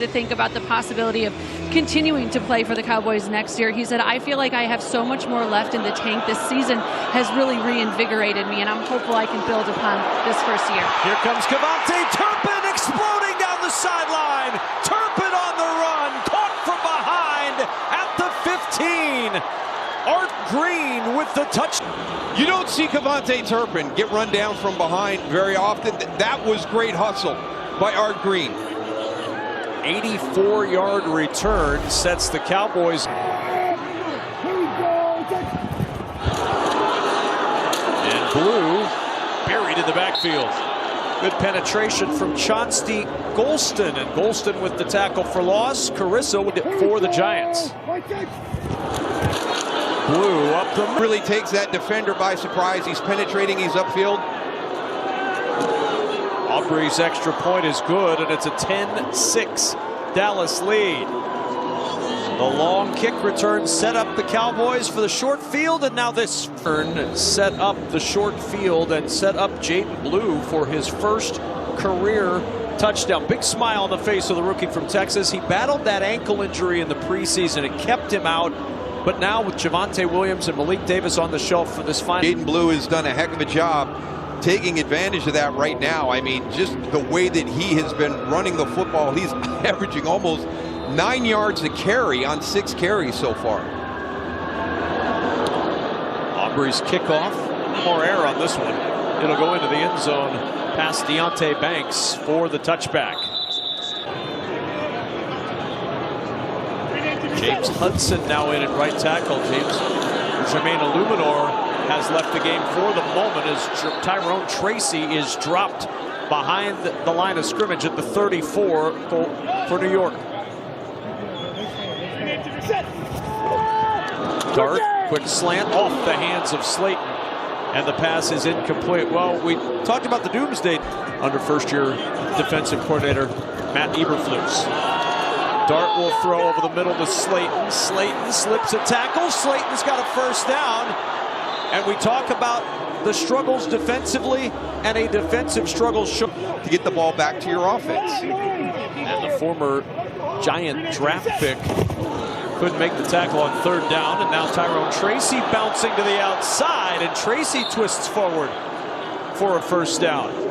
to think about the possibility of continuing to play for the Cowboys next year. He said, I feel like I have so much more left in the tank. This season has really reinvigorated me, and I'm hopeful I can build upon this first year. Here comes Cavante Turpin exploding down the sideline. Turpin on the run, caught from behind at the 15. Art Green with the touch. You don't see Cavante Turpin get run down from behind very often. That was great hustle by Art Green. 84-yard return sets the Cowboys. And Blue buried in the backfield. Good penetration from Chauncey Golston, and Golston with the tackle for loss. Carissa for the Giants. Blue up the middle. Really takes that defender by surprise. He's penetrating, he's upfield. Aubrey's extra point is good, and it's a 10-6 Dallas lead. The long kick return set up the Cowboys for the short field, and now this turn set up the short field and set up Jaden Blue for his first career touchdown. Big smile on the face of the rookie from Texas. He battled that ankle injury in the preseason. It kept him out. But now with Javonte Williams and Malik Davis on the shelf for this final. Jaden Blue has done a heck of a job taking advantage of that right now. I mean, just the way that he has been running the football, he's averaging almost 9 yards a carry on 6 carries so far. Aubrey's kickoff. More air on this one. It'll go into the end zone past Deontay Banks for the touchback. James Hudson now in at right tackle. Jermaine Illuminor has left the game for the moment as Tyrone Tracy is dropped behind the line of scrimmage at the 34 for New York. Dart, quick slant off the hands of Slayton, and the pass is incomplete. Well, we talked about the doomsday under first-year defensive coordinator Matt Eberflus. Dart will throw over the middle to Slayton. Slayton slips a tackle. Slayton's got a first down. And we talk about the struggles defensively and a defensive struggle to get the ball back to your offense. And the former Giant draft pick couldn't make the tackle on third down. And now Tyrone Tracy bouncing to the outside. And Tracy twists forward for a first down.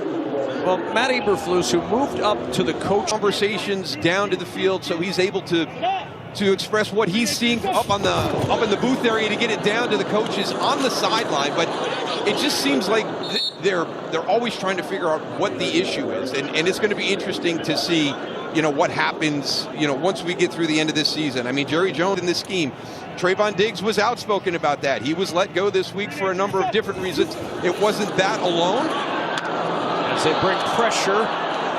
Well, Matt Eberflus, who moved up to the coach conversations down to the field, so he's able to express what he's seeing up in the booth area to get it down to the coaches on the sideline. But it just seems like they're always trying to figure out what the issue is, and it's going to be interesting to see, what happens, once we get through the end of this season. I mean, Jerry Jones in this scheme. Trayvon Diggs was outspoken about that. He was let go this week for a number of different reasons. It wasn't that alone. As they bring pressure,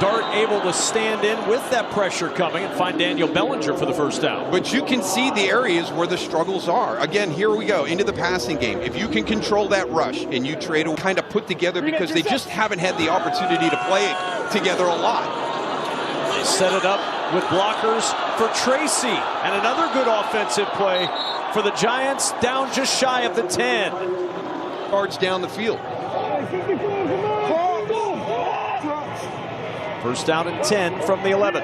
Dart able to stand in with that pressure coming and find Daniel Bellinger for the first down. But you can see the areas where the struggles are. Again, here we go into the passing game. If you can control that rush and you trade to kind of put together, because they just haven't had the opportunity to play it together a lot. They set it up with blockers for Tracy, and another good offensive play for the Giants, down just shy of the 10. Yards down the field. First down and 10 from the 11.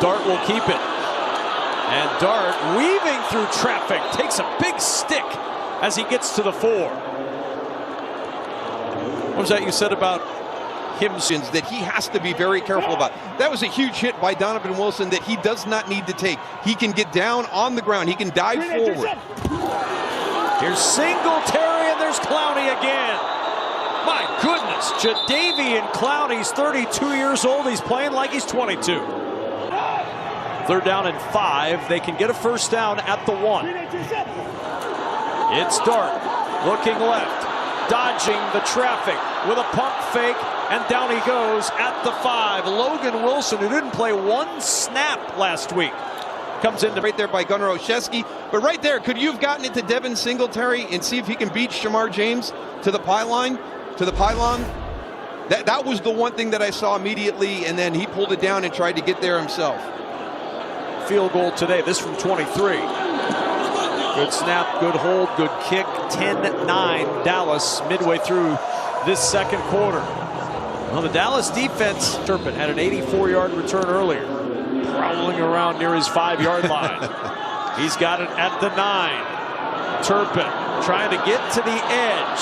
Dart will keep it. And Dart, weaving through traffic, takes a big stick as he gets to the 4. What was that you said about him? That he has to be very careful about. That was a huge hit by Donovan Wilson that he does not need to take. He can get down on the ground. He can dive forward. Here's Singletary, and there's Clowney again. My goodness, Jadeveon Clowney's 32 years old. He's playing like he's 22. Third down and 5. They can get a first down at the 1. It's Dart looking left, dodging the traffic with a pump fake, and down he goes at the 5. Logan Wilson, who didn't play one snap last week, comes in right there by Gunnar Olszewski. But right there, could you have gotten it to Devin Singletary and see if he can beat Shamar James to the pylon? That was the one thing that I saw immediately, and then he pulled it down and tried to get there himself. Field goal today, this from 23. Good snap, good hold, good kick. 10-9 Dallas midway through this second quarter. Well, the Dallas defense, Turpin had an 84-yard return earlier, prowling around near his 5-yard line. He's got it at the 9. Turpin trying to get to the edge,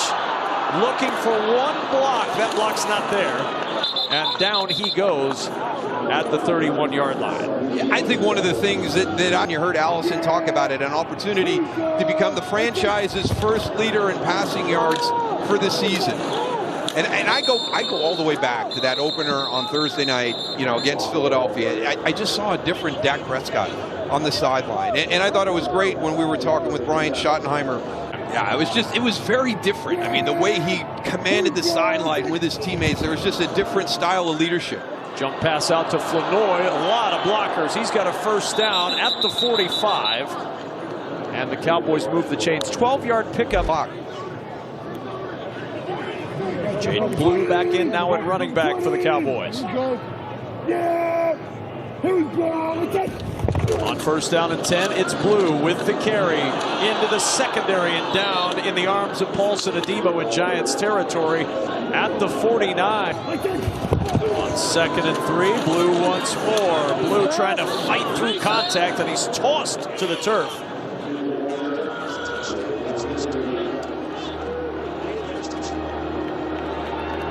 looking for one block. That block's not there. And down he goes at the 31-yard line. I think one of the things that you heard Allison talk about it, an opportunity to become the franchise's first leader in passing yards for the season. And I go all the way back to that opener on Thursday night, against Philadelphia. I just saw a different Dak Prescott on the sideline. And I thought it was great when we were talking with Brian Schottenheimer. Yeah, it was very different. I mean, the way he commanded the sideline with his teammates, there was just a different style of leadership. Jump pass out to Flanoy, a lot of blockers. He's got a first down at the 45. And the Cowboys move the chains. 12-yard pickup. Jaden Blue back in now at running back for the Cowboys. On first down and 10, it's Blue with the carry into the secondary and down in the arms of Paulson Adebo in Giants territory at the 49. On second and 3, Blue once more. Blue trying to fight through contact, and he's tossed to the turf.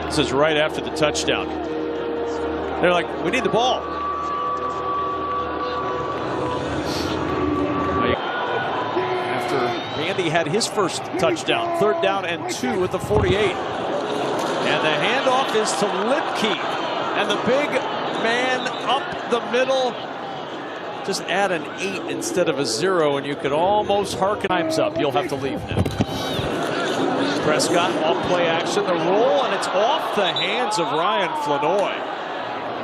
This is right after the touchdown. They're like, we need the ball. After Randy had his first touchdown, 3rd down and 2 at the 48. And the handoff is to Lipke. And the big man up the middle. Just add an 8 instead of a 0, and you could almost harken. Time's up. You'll have to leave now. Prescott off play action, the roll, and it's off the hands of Ryan Flanoy.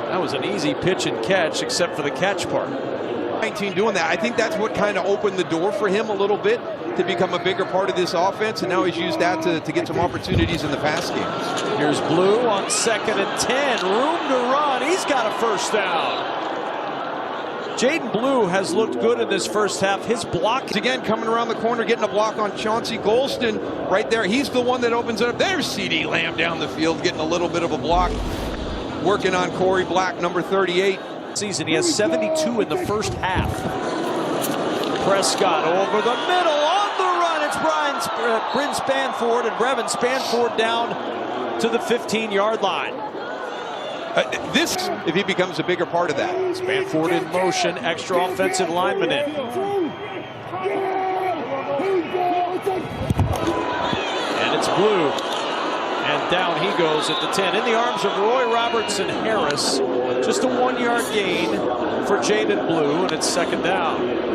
That was an easy pitch and catch, except for the catch part. 19 doing that. I think that's what kind of opened the door for him a little bit to become a bigger part of this offense, and now he's used that to get some opportunities in the pass game. Here's Blue on 2nd and 10. Room to run. He's got a first down. Jaden Blue has looked good in this first half. His block again coming around the corner, getting a block on Chauncey Golston right there. He's the one that opens it up. There's CeeDee Lamb down the field, getting a little bit of a block. Working on Corey Black, number 38. Season, he has 72 in the first half. Prescott over the middle on the run. It's Bryn Spanford, and Brevin Spanford down to the 15-yard line. This, if he becomes a bigger part of that. Spanford in motion, extra offensive lineman in. And it's Blue. And down he goes at the 10. In the arms of Roy Robertson Harris. Just a 1-yard gain for Jaden Blue, and it's 2nd down.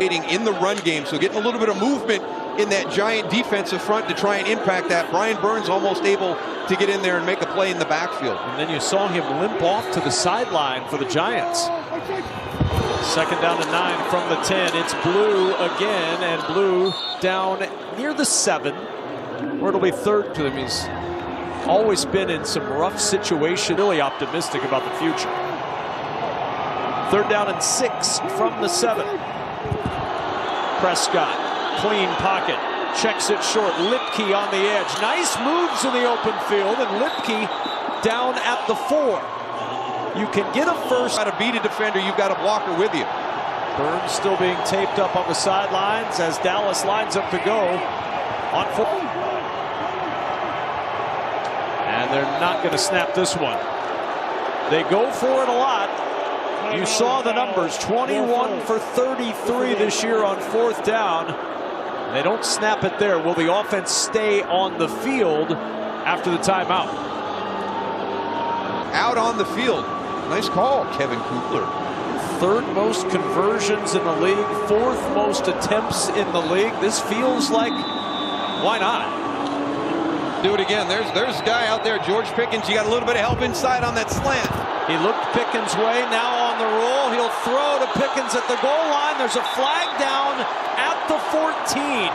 In the run game, so getting a little bit of movement in that Giant defensive front to try and impact that. Brian Burns almost able to get in there and make a play in the backfield. And then you saw him limp off to the sideline for the Giants. 2nd down and 9 from the 10. It's Blue again, and Blue down near the 7, where it'll be 3rd to him. He's always been in some rough situation. Really optimistic about the future. 3rd down and 6 from the 7. Prescott, clean pocket, checks it short. Lipke on the edge. Nice moves in the open field, and Lipke down at the 4. You can get a first. Got to beat a defender, you've got a blocker with you. Burns still being taped up on the sidelines as Dallas lines up to go on 4. And they're not going to snap this one. They go for it a lot. You saw the numbers, 21 for 33 this year on 4th down. They don't snap it there. Will the offense stay on the field after the timeout? Out on the field. Nice call, Kevin Kugler. 3rd most conversions in the league, 4th most attempts in the league. This feels like, why not? Do it again. There's a guy out there, George Pickens. You got a little bit of help inside on that slant. He looked Pickens' way, now on the roll. He'll throw to Pickens at the goal line. There's a flag down at the 14.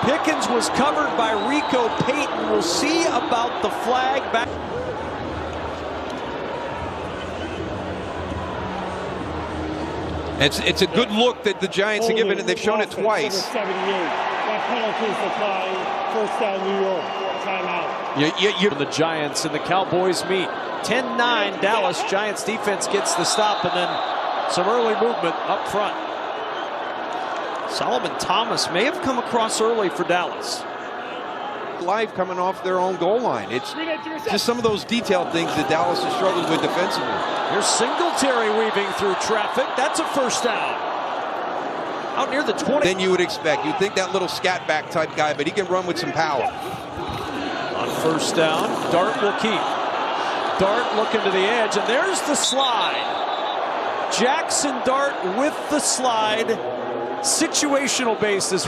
Pickens was covered by Rico Payton. We'll see about the flag back. It's a good look that the Giants have given it. They've shown it twice. That penalty is applied. First down, New York. Timeout. The Giants and the Cowboys meet. 10-9 Dallas. Giants defense gets the stop, and then some early movement up front. Solomon Thomas may have come across early for Dallas. Live coming off their own goal line. It's just some of those detailed things that Dallas has struggled with defensively. Here's Singletary weaving through traffic. That's a first down. Out near the 20. Then you would expect. You'd think that little scat back type guy, but he can run with some power. On first down, Dart will keep. Dart looking to the edge, and there's the slide. Jackson Dart with the slide. Situational basis.